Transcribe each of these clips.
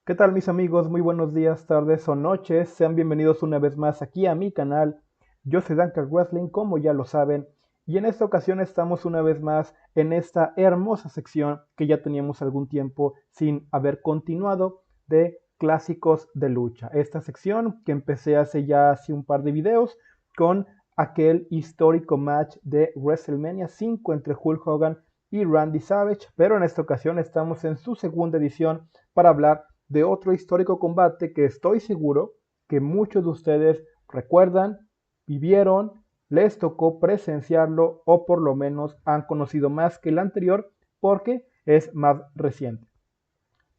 ¿Qué tal mis amigos? Muy buenos días, tardes o noches. Sean bienvenidos una vez más aquí a mi canal. Yo soy Dunker Wrestling, como ya lo saben. Y en esta ocasión estamos una vez más en esta hermosa sección que ya teníamos algún tiempo sin haber continuado de clásicos de lucha. Esta sección que empecé hace un par de videos con aquel histórico match de WrestleMania 5 entre Hulk Hogan y Randy Savage. Pero en esta ocasión estamos en su segunda edición para hablar de otro histórico combate que estoy seguro que muchos de ustedes recuerdan, vivieron, les tocó presenciarlo o por lo menos han conocido más que el anterior porque es más reciente.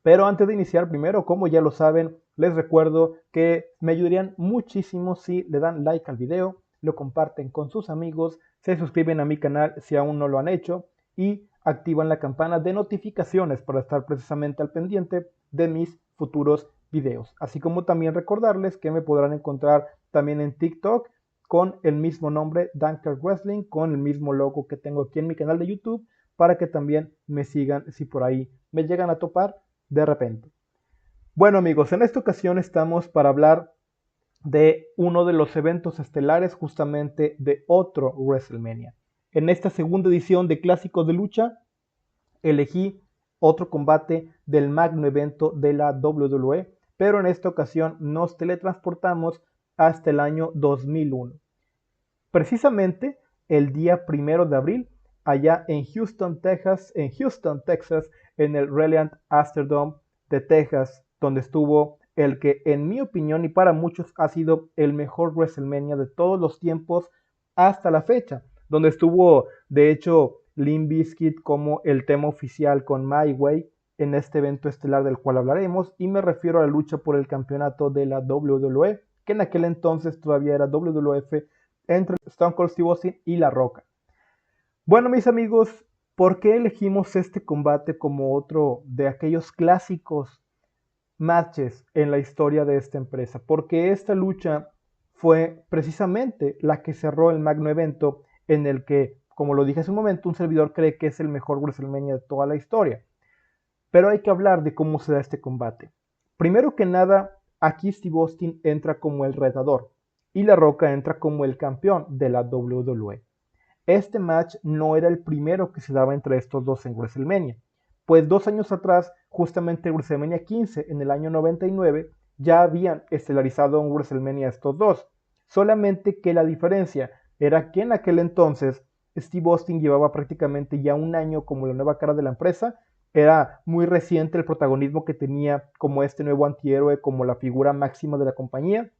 Pero antes de iniciar, primero, como ya lo saben, les recuerdo que me ayudarían muchísimo si le dan like al video, lo comparten con sus amigos, se suscriben a mi canal si aún no lo han hecho y activan la campana de notificaciones para estar precisamente al pendiente de mis futuros videos. Así como también recordarles que me podrán encontrar también en TikTok con el mismo nombre, Dunker Wrestling, con el mismo logo que tengo aquí en mi canal de YouTube, para que también me sigan si por ahí me llegan a topar de repente. Bueno amigos, en esta ocasión estamos para hablar de uno de los eventos estelares justamente de otro WrestleMania. En esta segunda edición de Clásicos de Lucha elegí otro combate del magno evento de la WWE, pero en esta ocasión nos teletransportamos hasta el año 2001. Precisamente el día 1 de abril, allá en Houston, Texas, en el Reliant Astrodome de Texas, donde estuvo el que en mi opinión y para muchos ha sido el mejor WrestleMania de todos los tiempos hasta la fecha, donde estuvo de hecho Limp Bizkit como el tema oficial con My Way en este evento estelar del cual hablaremos, y me refiero a la lucha por el campeonato de la WWE, que en aquel entonces todavía era WWF, entre Stone Cold Steve Austin y La Roca. Bueno, mis amigos, ¿por qué elegimos este combate como otro de aquellos clásicos matches en la historia de esta empresa? Porque esta lucha fue precisamente la que cerró el magno evento en el que, como lo dije hace un momento, un servidor cree que es el mejor WrestleMania de toda la historia. Pero hay que hablar de cómo se da este combate. Primero que nada, aquí Steve Austin entra como el retador y La Roca entra como el campeón de la WWE. Este match no era el primero que se daba entre estos dos en WrestleMania, pues 2 años atrás, justamente en WrestleMania 15, en el año 99, ya habían estelarizado en WrestleMania estos dos, solamente que la diferencia era que en aquel entonces Steve Austin llevaba prácticamente ya un año como la nueva cara de la empresa. Era muy reciente el protagonismo que tenía como este nuevo antihéroe, como la figura máxima de la compañía,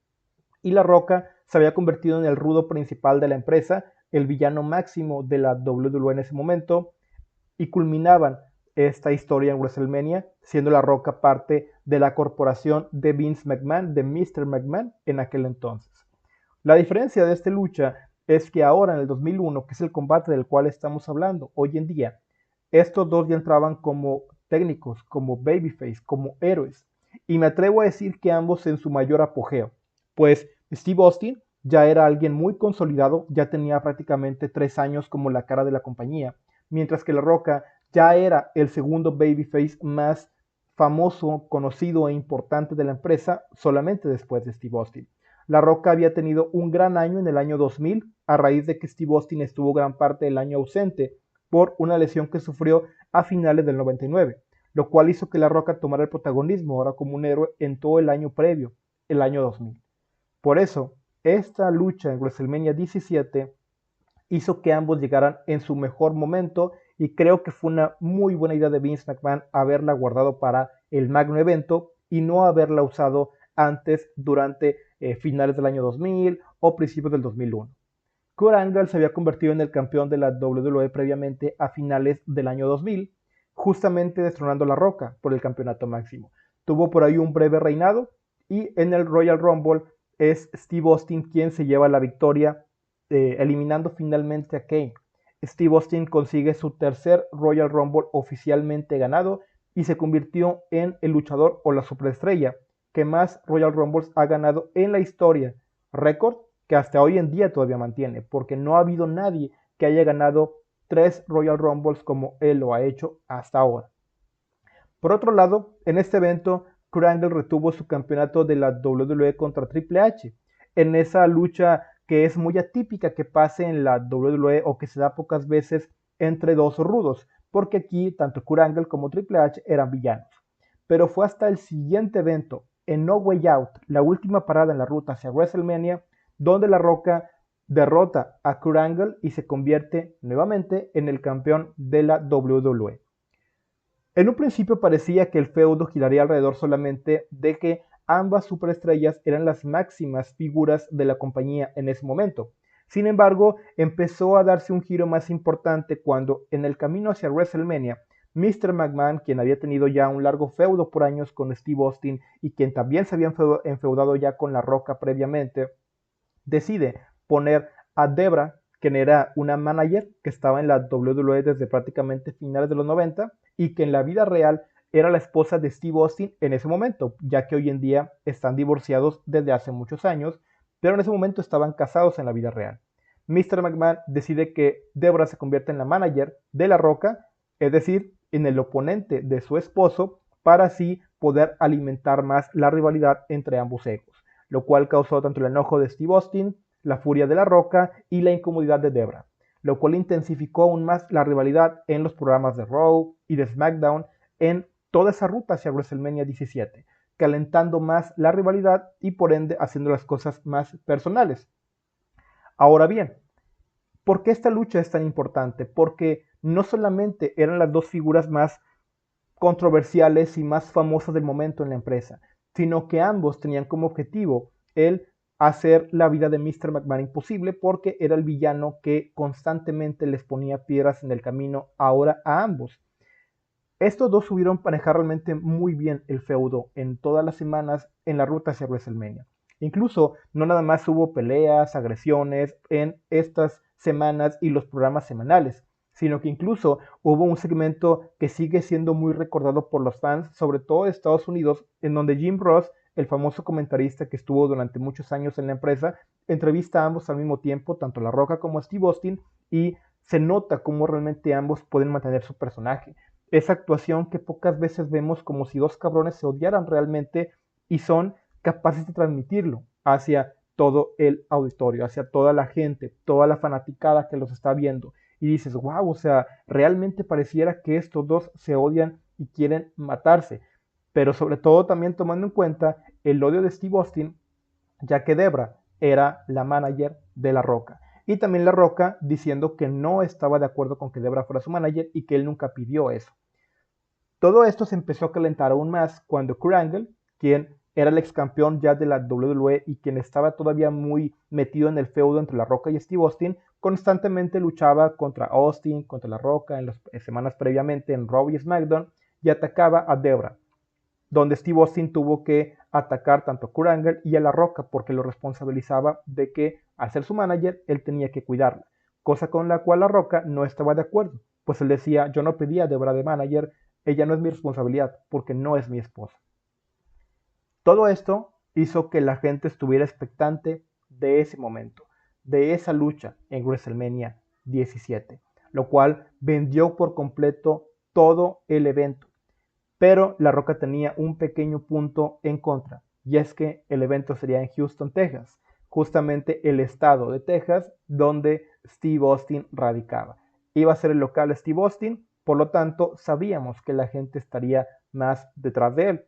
y La Roca se había convertido en el rudo principal de la empresa, el villano máximo de la WWE en ese momento, y culminaban esta historia en WrestleMania, siendo La Roca parte de la corporación de Vince McMahon, de Mr. McMahon en aquel entonces. La diferencia de esta lucha es que ahora en el 2001, que es el combate del cual estamos hablando hoy en día, estos dos ya entraban como técnicos, como babyface, como héroes. Y me atrevo a decir que ambos en su mayor apogeo, pues Steve Austin ya era alguien muy consolidado, ya tenía prácticamente 3 años como la cara de la compañía, mientras que La Roca ya era el segundo babyface más famoso, conocido e importante de la empresa, solamente después de Steve Austin. La Roca había tenido un gran año en el año 2000 a raíz de que Steve Austin estuvo gran parte del año ausente por una lesión que sufrió a finales del 99, lo cual hizo que La Roca tomara el protagonismo ahora como un héroe en todo el año previo, el año 2000. Por eso, esta lucha en WrestleMania 17 hizo que ambos llegaran en su mejor momento, y creo que fue una muy buena idea de Vince McMahon haberla guardado para el magno evento y no haberla usado antes, durante finales del año 2000 o principios del 2001. Kurt Angle se había convertido en el campeón de la WWE previamente a finales del año 2000, justamente destronando a La Roca por el campeonato máximo. Tuvo por ahí un breve reinado y en el Royal Rumble es Steve Austin quien se lleva la victoria, eliminando finalmente a Kane. Steve Austin consigue su tercer Royal Rumble oficialmente ganado y se convirtió en el luchador o la superestrella que más Royal Rumbles ha ganado en la historia, récord que hasta hoy en día todavía mantiene, porque no ha habido nadie que haya ganado 3 Royal Rumbles como él lo ha hecho hasta ahora. Por otro lado, en este evento Kurt Angle retuvo su campeonato de la WWE contra Triple H. En esa lucha que es muy atípica que pase en la WWE o que se da pocas veces entre dos rudos, porque aquí tanto Kurt Angle como Triple H eran villanos. Pero fue hasta el siguiente evento, en No Way Out, la última parada en la ruta hacia WrestleMania, donde La Roca derrota a Kurt Angle y se convierte nuevamente en el campeón de la WWE. En un principio parecía que el feudo giraría alrededor solamente de que ambas superestrellas eran las máximas figuras de la compañía en ese momento. Sin embargo, empezó a darse un giro más importante cuando, en el camino hacia WrestleMania, Mr. McMahon, quien había tenido ya un largo feudo por años con Steve Austin y quien también se había enfeudado ya con La Roca previamente, decide poner a Debra, quien era una manager que estaba en la WWE desde prácticamente finales de los 90 y que en la vida real era la esposa de Steve Austin en ese momento, ya que hoy en día están divorciados desde hace muchos años, pero en ese momento estaban casados en la vida real. Mr. McMahon decide que Debra se convierta en la manager de La Roca, es decir, en el oponente de su esposo, para así poder alimentar más la rivalidad entre ambos egos, lo cual causó tanto el enojo de Steve Austin, la furia de La Roca y la incomodidad de Debra, lo cual intensificó aún más la rivalidad en los programas de Raw y de SmackDown en toda esa ruta hacia WrestleMania 17, calentando más la rivalidad y por ende haciendo las cosas más personales. Ahora bien, ¿por qué esta lucha es tan importante? Porque no solamente eran las dos figuras más controversiales y más famosas del momento en la empresa, sino que ambos tenían como objetivo el hacer la vida de Mr. McMahon imposible porque era el villano que constantemente les ponía piedras en el camino ahora a ambos. Estos dos supieron manejar realmente muy bien el feudo en todas las semanas en la ruta hacia WrestleMania. Incluso no nada más hubo peleas, agresiones en estas semanas y los programas semanales, sino que incluso hubo un segmento que sigue siendo muy recordado por los fans, sobre todo de Estados Unidos, en donde Jim Ross, el famoso comentarista que estuvo durante muchos años en la empresa, entrevista a ambos al mismo tiempo, tanto La Roca como a Steve Austin, y se nota cómo realmente ambos pueden mantener su personaje. Esa actuación que pocas veces vemos como si dos cabrones se odiaran realmente y son capaces de transmitirlo hacia todo el auditorio, hacia toda la gente, toda la fanaticada que los está viendo. Y dices, wow, o sea, realmente pareciera que estos dos se odian y quieren matarse. Pero sobre todo también tomando en cuenta el odio de Steve Austin, ya que Debra era la manager de La Roca. Y también La Roca diciendo que no estaba de acuerdo con que Debra fuera su manager y que él nunca pidió eso. Todo esto se empezó a calentar aún más cuando Kurt Angle, quien era el ex campeón ya de la WWE y quien estaba todavía muy metido en el feudo entre La Roca y Steve Austin, constantemente luchaba contra Austin, contra La Roca en las semanas previamente en Raw y SmackDown y atacaba a Debra, donde Steve Austin tuvo que atacar tanto a Kurt Angle y a La Roca porque lo responsabilizaba de que al ser su manager él tenía que cuidarla, cosa con la cual La Roca no estaba de acuerdo, pues él decía, yo no pedí a Debra de manager, ella no es mi responsabilidad porque no es mi esposa. Todo esto hizo que la gente estuviera expectante de ese momento, de esa lucha en WrestleMania 17, lo cual vendió por completo todo el evento. Pero La Roca tenía un pequeño punto en contra, y es que el evento sería en Houston, Texas, justamente el estado de Texas donde Steve Austin radicaba. Iba a ser el local Steve Austin, por lo tanto sabíamos que la gente estaría más detrás de él.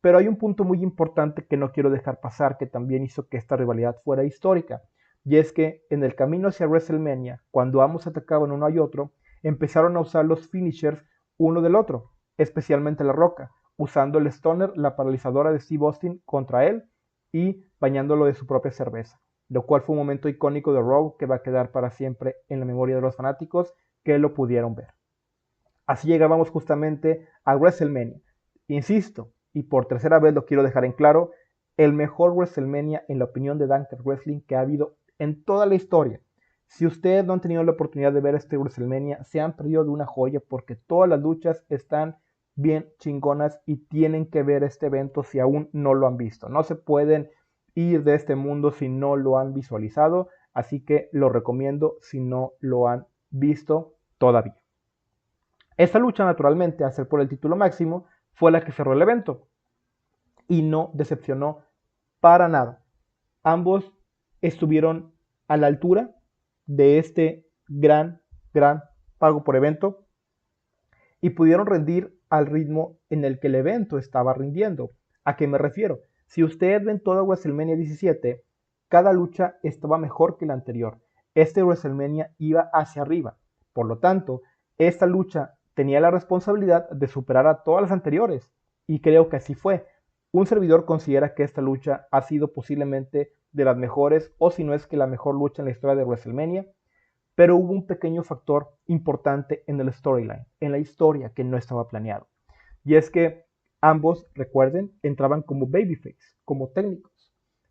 Pero hay un punto muy importante que no quiero dejar pasar, que también hizo que esta rivalidad fuera histórica, y es que en el camino hacia WrestleMania, cuando ambos atacaban uno y otro, empezaron a usar los finishers uno del otro, especialmente La Roca, usando el Stoner, la paralizadora de Steve Austin, contra él y bañándolo de su propia cerveza, lo cual fue un momento icónico de Raw que va a quedar para siempre en la memoria de los fanáticos que lo pudieron ver. Así llegábamos justamente a WrestleMania. Insisto, y por tercera vez lo quiero dejar en claro, el mejor WrestleMania en la opinión de Dunker Wrestling que ha habido en toda la historia. Si ustedes no han tenido la oportunidad de ver este WrestleMania, se han perdido de una joya porque todas las luchas están bien chingonas y tienen que ver este evento si aún no lo han visto. No se pueden ir de este mundo si no lo han visualizado, así que lo recomiendo si no lo han visto todavía. Esta lucha, naturalmente, a ser por el título máximo, fue la que cerró el evento. y no decepcionó para nada. Ambos estuvieron a la altura de este gran pago por evento y pudieron rendir al ritmo en el que el evento estaba rindiendo. ¿A qué me refiero? Si usted ve en toda WrestleMania 17, cada lucha estaba mejor que la anterior. Este WrestleMania iba hacia arriba. Por lo tanto, esta lucha tenía la responsabilidad de superar a todas las anteriores. Y creo que así fue. Un servidor considera que esta lucha ha sido posiblemente de las mejores, o si no es que la mejor lucha en la historia de WrestleMania. Pero hubo un pequeño factor importante en el storyline, en la historia que no estaba planeado. Y es que ambos, recuerden, entraban como babyface, como técnicos.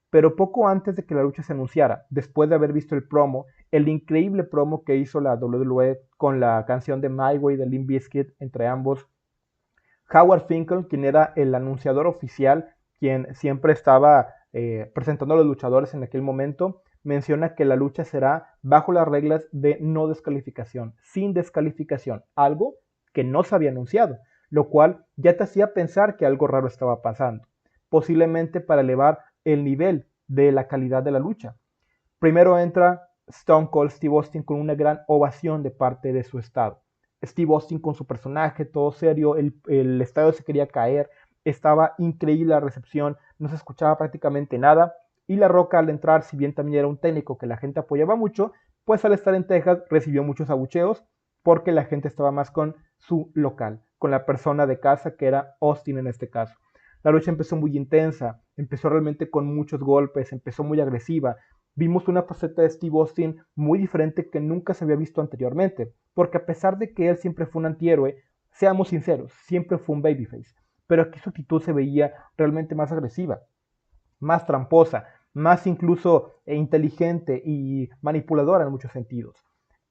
Pero poco antes de que la lucha se anunciara, después de haber visto el promo, el increíble promo que hizo la WWE con la canción de My Way de Limp Bizkit entre ambos, Howard Finkel, quien era el anunciador oficial, quien siempre estaba presentando a los luchadores en aquel momento, menciona que la lucha será bajo las reglas de no descalificación, sin descalificación, algo que no se había anunciado, lo cual ya te hacía pensar que algo raro estaba pasando, posiblemente para elevar el nivel de la calidad de la lucha. Primero entra Stone Cold Steve Austin con una gran ovación de parte de su estado. Steve Austin con su personaje, todo serio, el estadio se quería caer, estaba increíble la recepción, no se escuchaba prácticamente nada, y La Roca al entrar, si bien también era un técnico que la gente apoyaba mucho, pues al estar en Texas recibió muchos abucheos porque la gente estaba más con su local, con la persona de casa que era Austin en este caso. La lucha empezó muy intensa, empezó realmente con muchos golpes, empezó muy agresiva. Vimos una faceta de Steve Austin muy diferente que nunca se había visto anteriormente, porque a pesar de que él siempre fue un antihéroe, seamos sinceros, siempre fue un babyface, pero aquí su actitud se veía realmente más agresiva, más tramposa, más incluso inteligente y manipuladora en muchos sentidos.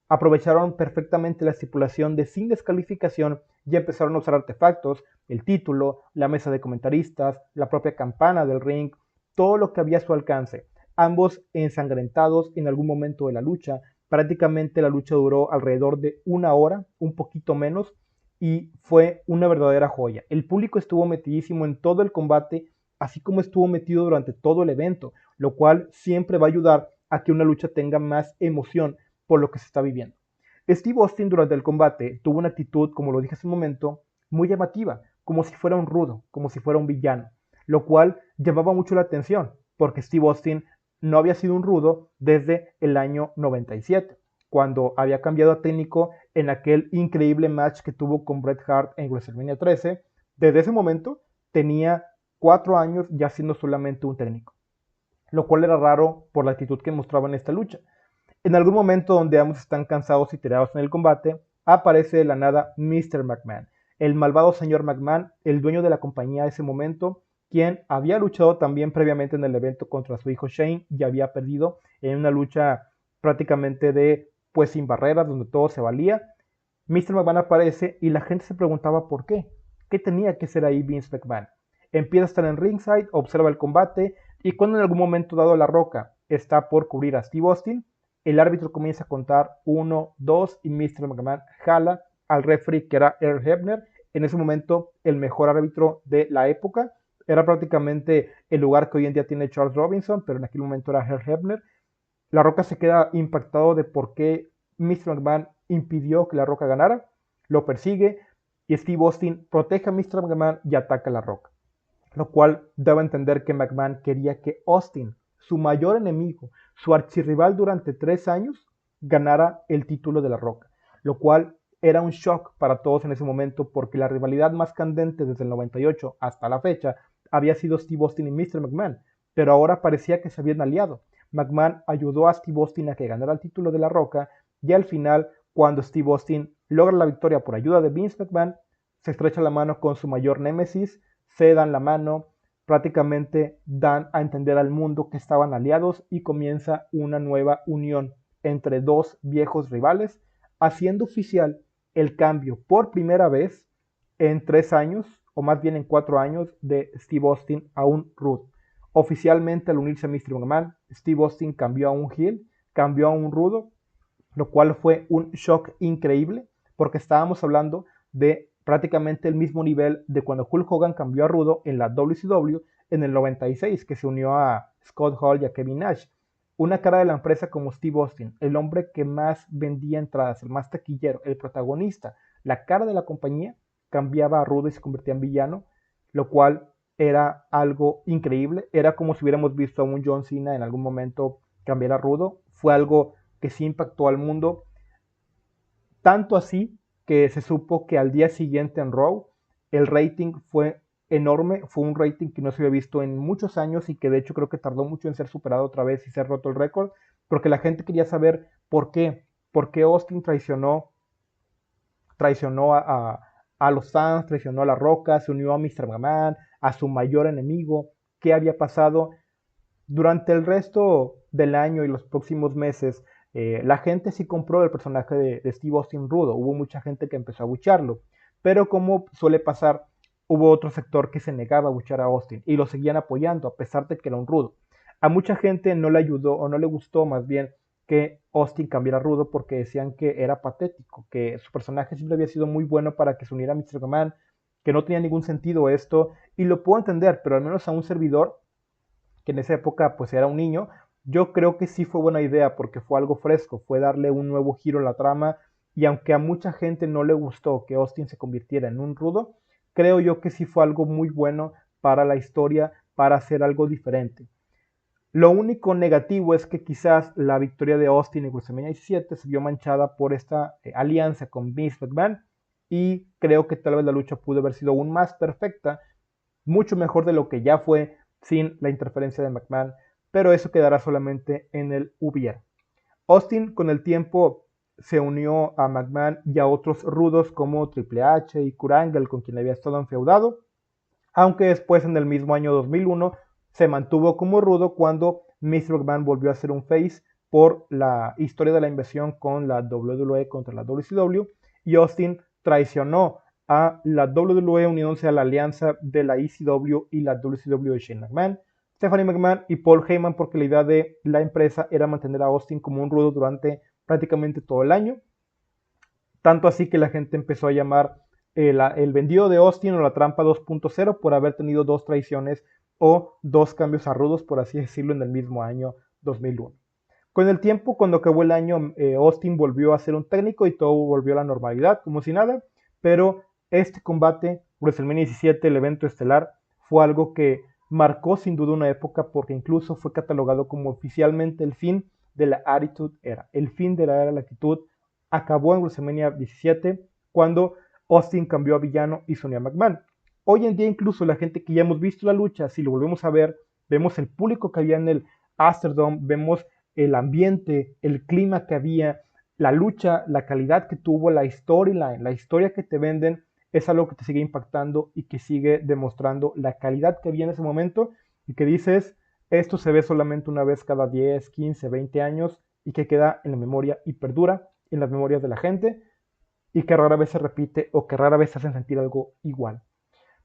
Aprovecharon perfectamente la estipulación de sin descalificación y empezaron a usar artefactos, el título, la mesa de comentaristas, la propia campana del ring, todo lo que había a su alcance. Ambos ensangrentados en algún momento de la lucha. Prácticamente la lucha duró alrededor de una hora, un poquito menos, y fue una verdadera joya. El público estuvo metidísimo en todo el combate, así como estuvo metido durante todo el evento, lo cual siempre va a ayudar a que una lucha tenga más emoción por lo que se está viviendo. Steve Austin durante el combate tuvo una actitud, como lo dije hace un momento, muy llamativa, como si fuera un rudo, como si fuera un villano, lo cual llamaba mucho la atención, porque Steve Austin no había sido un rudo desde el año 97, cuando había cambiado a técnico en aquel increíble match que tuvo con Bret Hart en WrestleMania 13. Desde ese momento tenía 4 años ya siendo solamente un técnico, lo cual era raro por la actitud que mostraba en esta lucha. En algún momento donde ambos están cansados y tirados en el combate, aparece de la nada Mr. McMahon, el malvado señor McMahon, el dueño de la compañía de ese momento, quien había luchado también previamente en el evento contra su hijo Shane y había perdido en una lucha prácticamente de pues sin barreras, donde todo se valía. Mr. McMahon aparece y la gente se preguntaba por qué. ¿Qué tenía que ser ahí Vince McMahon? Empieza a estar en ringside, observa el combate y cuando en algún momento dado La Roca está por cubrir a Steve Austin, el árbitro comienza a contar 1, 2 y Mr. McMahon jala al referee que era Earl Hebner, en ese momento el mejor árbitro de la época. Era prácticamente el lugar que hoy en día tiene Charles Robinson, pero en aquel momento era Earl Hebner. La Roca se queda impactado de por qué Mr. McMahon impidió que La Roca ganara, lo persigue y Steve Austin protege a Mr. McMahon y ataca a La Roca, lo cual daba a entender que McMahon quería que Austin, su mayor enemigo, su archirrival durante 3 años, ganara el título de La Roca, lo cual era un shock para todos en ese momento porque la rivalidad más candente desde el 98 hasta la fecha había sido Steve Austin y Mr. McMahon, pero ahora parecía que se habían aliado. McMahon ayudó a Steve Austin a que ganara el título de La Roca y al final, cuando Steve Austin logra la victoria por ayuda de Vince McMahon, se estrecha la mano con su mayor némesis, se dan la mano, prácticamente dan a entender al mundo que estaban aliados y comienza una nueva unión entre dos viejos rivales, haciendo oficial el cambio por primera vez en 3 años, o más bien en 4 años, de Steve Austin a un Rude. Oficialmente al unirse a Mr. McMahon, Steve Austin cambió a un heel, cambió a un rudo, lo cual fue un shock increíble porque estábamos hablando de prácticamente el mismo nivel de cuando Hulk Hogan cambió a rudo en la WCW en el 96, que se unió a Scott Hall y a Kevin Nash. Una cara de la empresa como Steve Austin, el hombre que más vendía entradas, el más taquillero, el protagonista, la cara de la compañía, cambiaba a rudo y se convertía en villano, lo cual era algo increíble. Era como si hubiéramos visto a un John Cena en algún momento cambiar a rudo. Fue algo que sí impactó al mundo, tanto así que se supo que al día siguiente en Raw el rating fue enorme, fue un rating que no se había visto en muchos años y que de hecho creo que tardó mucho en ser superado otra vez y ser roto el récord, porque la gente quería saber por qué Austin traicionó a los fans, traicionó a La Roca, se unió a Mr. McMahon, a su mayor enemigo, qué había pasado. Durante el resto del año y los próximos meses, la gente sí compró el personaje de Steve Austin rudo. Hubo mucha gente que empezó a bucharlo. Pero como suele pasar, hubo otro sector que se negaba a buchar a Austin y lo seguían apoyando a pesar de que era un rudo. A mucha gente no le ayudó o no le gustó más bien que Austin cambiara rudo porque decían que era patético, que su personaje siempre había sido muy bueno para que se uniera a Mr. McMahon, que no tenía ningún sentido esto. Y lo puedo entender, pero al menos a un servidor que en esa época pues era un niño, yo creo que sí fue buena idea porque fue algo fresco, fue darle un nuevo giro a la trama y aunque a mucha gente no le gustó que Austin se convirtiera en un rudo, creo yo que sí fue algo muy bueno para la historia, para hacer algo diferente. Lo único negativo es que quizás la victoria de Austin en WrestleMania 17 se vio manchada por esta alianza con Vince McMahon y creo que tal vez la lucha pudo haber sido aún más perfecta, mucho mejor de lo que ya fue sin la interferencia de McMahon, pero eso quedará solamente en el hubiera. Austin con el tiempo se unió a McMahon y a otros rudos como Triple H y Kurt Angle con quien había estado enfeudado, aunque después en el mismo año 2001 se mantuvo como rudo cuando Mr. McMahon volvió a ser un face por la historia de la invasión con la WWE contra la WCW y Austin traicionó a la WWE uniéndose a la alianza de la ECW y la WCW de Shane McMahon, Stephanie McMahon y Paul Heyman porque la idea de la empresa era mantener a Austin como un rudo durante prácticamente todo el año, tanto así que la gente empezó a llamar el vendido de Austin o la trampa 2.0 por haber tenido dos traiciones o dos cambios a rudos, por así decirlo, en el mismo año 2001. Con el tiempo, cuando acabó el año, Austin volvió a ser un técnico y todo volvió a la normalidad, como si nada, pero este combate, WrestleMania 17, el evento estelar, fue algo que marcó sin duda una época porque incluso fue catalogado como oficialmente el fin de la Attitude Era, el fin de la era de la actitud. Acabó en WrestleMania 17 cuando Austin cambió a villano y se unió a McMahon. Hoy en día incluso la gente que ya hemos visto la lucha, si lo volvemos a ver, vemos el público que había en el Astrodome, vemos el ambiente, el clima que había, la lucha, la calidad que tuvo, la storyline, la historia que te venden, es algo que te sigue impactando y que sigue demostrando la calidad que había en ese momento y que dices, esto se ve solamente una vez cada 10, 15, 20 años y que queda en la memoria y perdura en las memorias de la gente y que rara vez se repite o que rara vez se hacen sentir algo igual.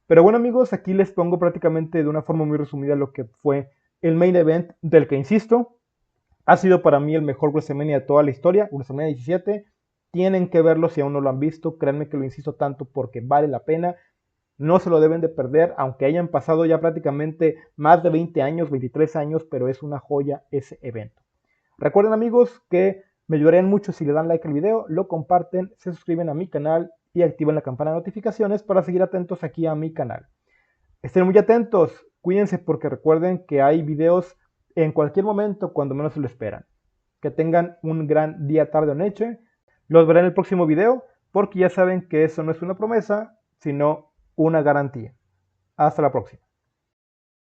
Pero bueno amigos, aquí les pongo prácticamente de una forma muy resumida lo que fue el main event del que insisto, ha sido para mí el mejor WrestleMania de toda la historia, WrestleMania 17. Tienen que verlo si aún no lo han visto. Créanme que lo insisto tanto porque vale la pena. No se lo deben de perder, aunque hayan pasado ya prácticamente más de 20 años, 23 años, pero es una joya ese evento. Recuerden amigos que me ayudarían mucho si le dan like al video, lo comparten, se suscriben a mi canal y activan la campana de notificaciones para seguir atentos aquí a mi canal. Estén muy atentos, cuídense porque recuerden que hay videos en cualquier momento cuando menos se lo esperan. Que tengan un gran día, tarde o noche. Los veré en el próximo video porque ya saben que eso no es una promesa, sino una garantía. Hasta la próxima.